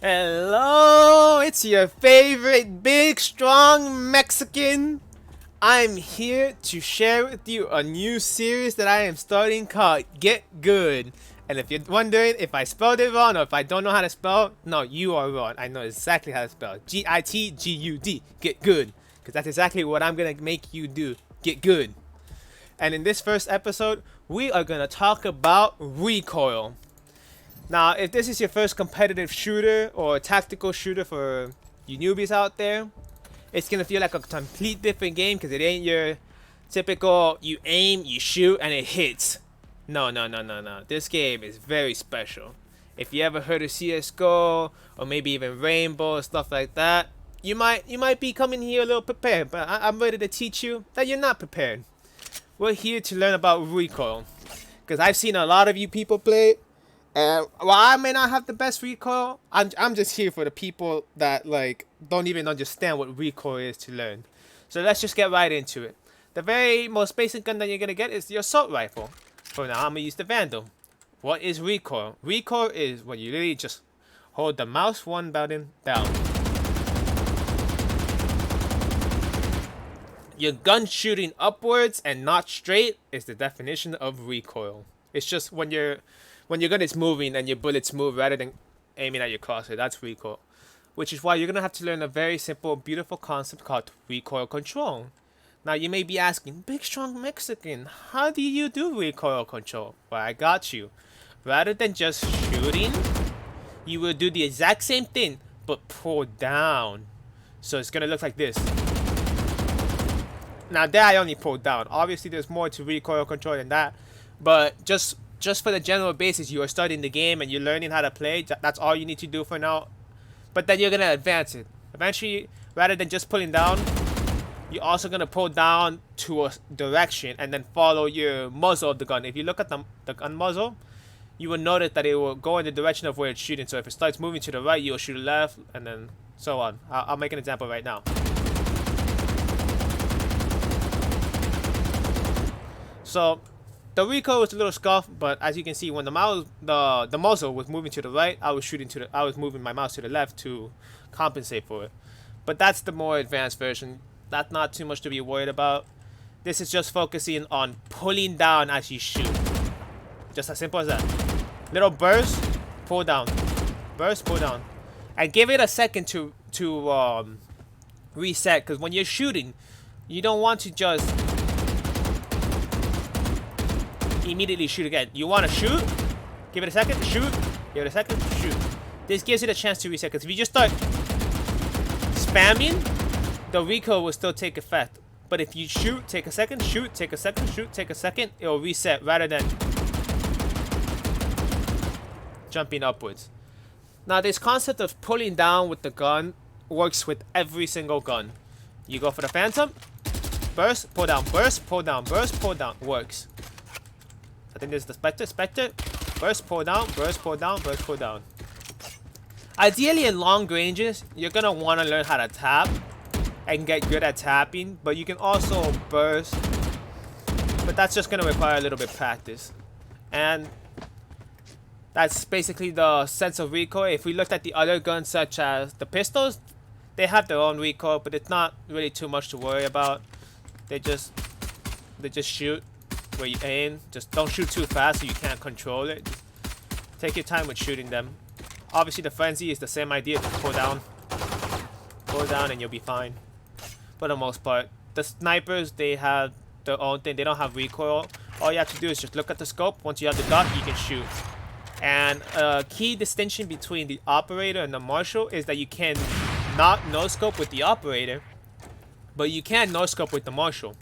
Hello, it's your favorite big, strong Mexican. I'm here to share with you a new series that I am starting called Get Good. And if you're wondering if I spelled it wrong or if I don't know how to spell, no, you are wrong. I know exactly how to spell. Gitgud. Get Good. Because that's exactly what I'm going to make you do. Get Good. And in this first episode, we are going to talk about Recoil. Now, if this is your first competitive shooter or tactical shooter for you newbies out there, it's gonna feel like a complete different game because it ain't your typical you aim, you shoot, and it hits. No, no, no, no, no. This game is very special. If you ever heard of CS:GO or maybe even Rainbow and stuff like that, you might be coming here a little prepared, but I'm ready to teach you that you're not prepared. We're here to learn about Recoil because I've seen a lot of you people play it. And while I may not have the best recoil, I'm just here for the people that like don't even understand what recoil is to learn. So let's just get right into it. The very most basic gun that you're gonna get is the assault rifle. For now, I'm gonna use the Vandal. What is recoil? Recoil is when you literally just hold the mouse one button down. Your gun shooting upwards and not straight is the definition of recoil. It's just when your gun is moving and your bullets move rather than aiming at your crosshair. That's recoil. Which is why you're going to have to learn a very simple, beautiful concept called recoil control. Now you may be asking, Big Strong Mexican, how do you do recoil control? Well, I got you. Rather than just shooting, you will do the exact same thing, but pull down. So it's going to look like this. Now there I only pulled down. Obviously there's more to recoil control than that. But just for the general basis, you are studying the game and you're learning how to play. That's all you need to do for now. But then you're going to advance it. Eventually, rather than just pulling down, you're also going to pull down to a direction and then follow your muzzle of the gun. If you look at the gun muzzle, you will notice that it will go in the direction of where it's shooting. So if it starts moving to the right, you'll shoot left and then so on. I'll make an example right now. So the recoil was a little scuffed, but as you can see, when the muzzle was moving to the right, I was moving my mouse to the left to compensate for it. But that's the more advanced version. That's not too much to be worried about. This is just focusing on pulling down as you shoot. Just as simple as that. Little burst, pull down, burst, pull down, and give it a second to reset. Because when you're shooting, you don't want to just immediately shoot again. You want to shoot, give it a second, shoot, give it a second, shoot. This gives you the chance to reset, because if you just start spamming, the recoil will still take effect. But if you shoot, take a second, shoot, take a second, shoot, take a second, it will reset rather than jumping upwards. Now this concept of pulling down with the gun works with every single gun. You go for the Phantom, burst, pull down, burst, pull down, burst, pull down, works. I think this is the Spectre, burst, pull down, burst, pull down, burst, pull down. Ideally in long ranges, you're going to want to learn how to tap and get good at tapping, but you can also burst, but that's just going to require a little bit of practice. And that's basically the sense of recoil. If we looked at the other guns such as the pistols, they have their own recoil, but it's not really too much to worry about. They just shoot where you aim. Just don't shoot too fast so you can't control it. Just take your time with shooting them. Obviously the frenzy is the same idea. Just pull down and you'll be fine for the most part. The snipers, they have their own thing. They don't have recoil. All you have to do is just look at the scope. Once you have the dot, you can shoot. And a key distinction between the operator and the marshal is that you can not no scope with the operator, but you can no scope with the marshal.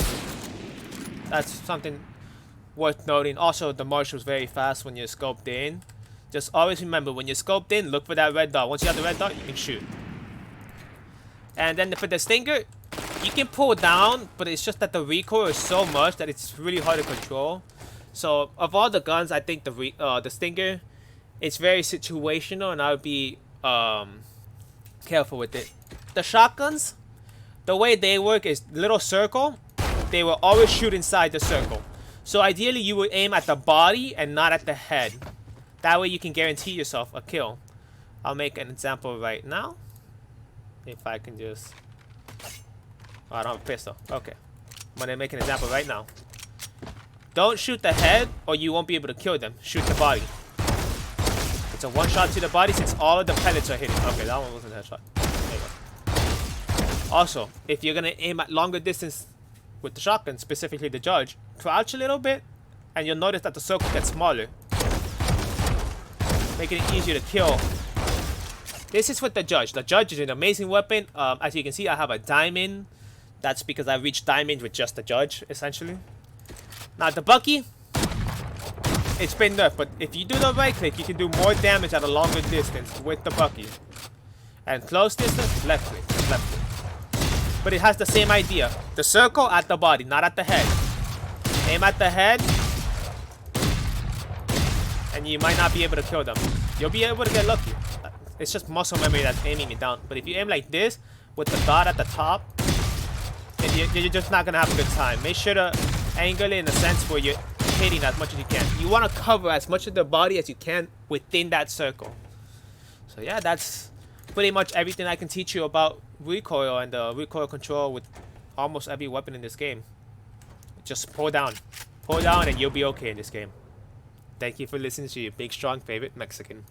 That's something worth noting. Also, the marshal is very fast when you're scoped in. Just always remember, when you're scoped in, look for that red dot. Once you have the red dot, you can shoot. And then for the Stinger, you can pull down, but it's just that the recoil is so much that it's really hard to control. So, of all the guns, I think the Stinger, it's very situational, and I would be careful with it. The shotguns, the way they work is little circle. They will always shoot inside the circle. So ideally you would aim at the body and not at the head. That way you can guarantee yourself a kill. I'll make an example right now. If I can just... Oh, I don't have a pistol. Okay. I'm gonna make an example right now. Don't shoot the head or you won't be able to kill them. Shoot the body. It's a one shot to the body since all of the pellets are hitting. Okay, that one wasn't a headshot. There you go. Also, if you're gonna aim at longer distance with the shotgun, specifically the Judge, crouch a little bit and you'll notice that the circle gets smaller, making it easier to kill. This is with the Judge. The Judge is an amazing weapon. As you can see, I have a diamond. That's because I reached diamond with just the Judge, essentially. Now, the Bucky, it's been nerfed, but if you do the right click, you can do more damage at a longer distance with the Bucky. And close distance, left click, left click. But it has the same idea. The circle at the body, not at the head. Aim at the head, and you might not be able to kill them. You'll be able to get lucky. It's just muscle memory that's aiming me down. But if you aim like this, with the dot at the top, you're just not going to have a good time. Make sure to angle it in a sense where you're hitting as much as you can. You want to cover as much of the body as you can within that circle. So yeah, that's pretty much everything I can teach you about recoil and the recoil control with almost every weapon in this game. Just pull down. Pull down and you'll be okay in this game. Thank you for listening to your big, strong favorite Mexican.